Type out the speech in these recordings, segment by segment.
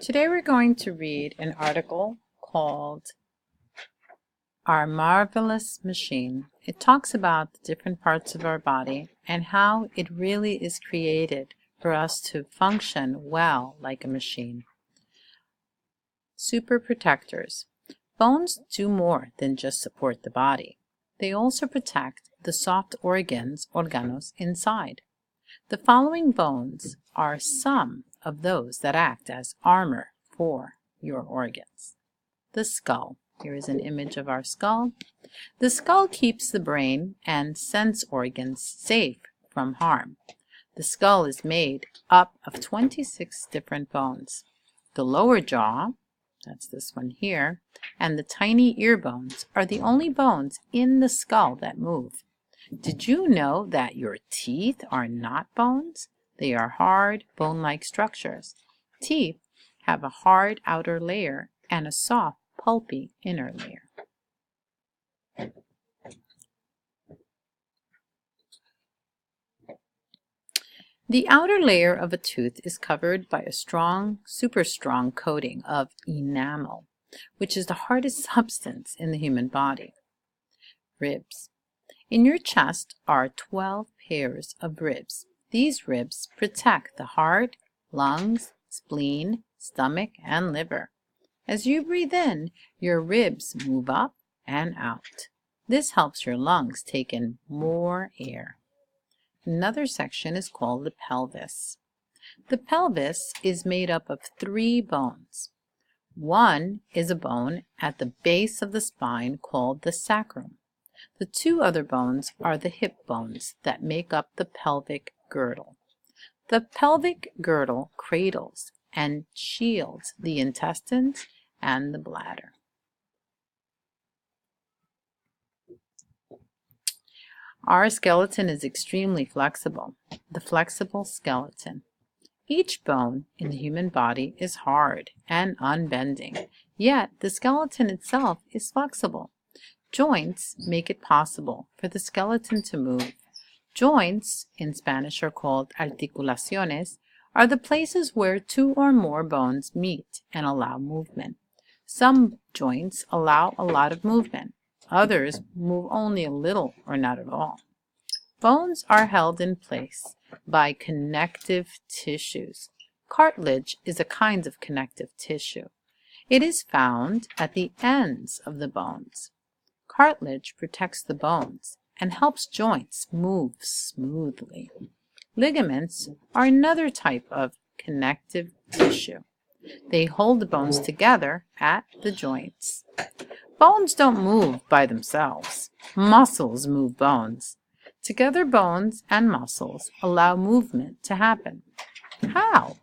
Today we're going to read an article called Our Marvelous Machine. It talks about the different parts of our body and how it really is created for us to function well like a machine. Super protectors. Bones do more than just support the body. They also protect the soft órganos inside. The following bones are some of those that act as armor for your organs. The skull. Here is an image of our skull. The skull keeps the brain and sense organs safe from harm. The skull is made up of 26 different bones. The lower jaw, that's this one here, and the tiny ear bones are the only bones in the skull that move. Did you know that your teeth are not bones? They are hard, bone-like structures. Teeth have a hard outer layer and a soft, pulpy inner layer. The outer layer of a tooth is covered by a strong, super strong coating of enamel, which is the hardest substance in the human body. Ribs. In your chest are 12 pairs of ribs. These ribs protect the heart, lungs, spleen, stomach, and liver. As you breathe in, your ribs move up and out. This helps your lungs take in more air. Another section is called the pelvis. The pelvis is made up of 3 bones. One is a bone at the base of the spine called the sacrum. The 2 other bones are the hip bones that make up the pelvic girdle. The pelvic girdle cradles and shields the intestines and the bladder. Our skeleton is extremely flexible. The flexible skeleton. Each bone in the human body is hard and unbending, yet the skeleton itself is flexible. Joints make it possible for the skeleton to move. Joints, in Spanish are called articulaciones, are the places where 2 or more bones meet and allow movement. Some joints allow a lot of movement. Others move only a little or not at all. Bones are held in place by connective tissues. Cartilage is a kind of connective tissue. It is found at the ends of the bones. Cartilage protects the bones and helps joints move smoothly. Ligaments are another type of connective tissue. They hold the bones together at the joints. Bones don't move by themselves. Muscles move bones. Together, bones and muscles allow movement to happen. How?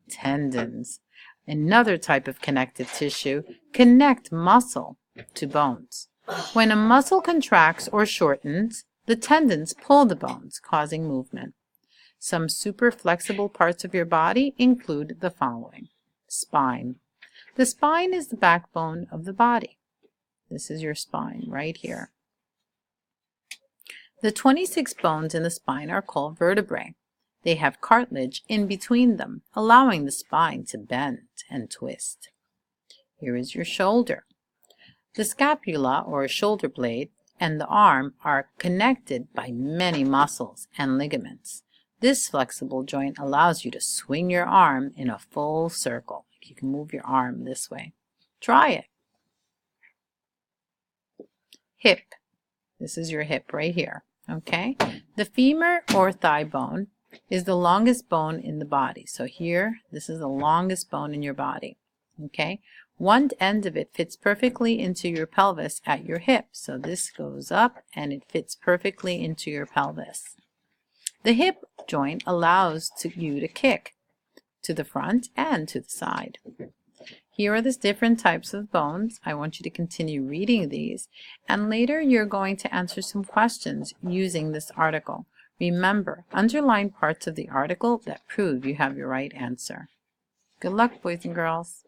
Tendons, another type of connective tissue, connect muscle to bones. When a muscle contracts or shortens, the tendons pull the bones, causing movement. Some super flexible parts of your body include the following. Spine. The spine is the backbone of the body. This is your spine right here. The 26 bones in the spine are called vertebrae. They have cartilage in between them, allowing the spine to bend and twist. Here is your shoulder. The scapula, or shoulder blade, and the arm are connected by many muscles and ligaments. This flexible joint allows you to swing your arm in a full circle. You can move your arm this way. Try it. Hip. This is your hip right here. Okay? The femur or thigh bone is the longest bone in the body. So here, this is the longest bone in your body. Okay? One end of it fits perfectly into your pelvis at your hip. So this goes up and it fits perfectly into your pelvis. The hip joint allows you to kick to the front and to the side. Here are the different types of bones. I want you to continue reading these, and later you're going to answer some questions using this article. Remember, underline parts of the article that prove you have your right answer. Good luck, boys and girls.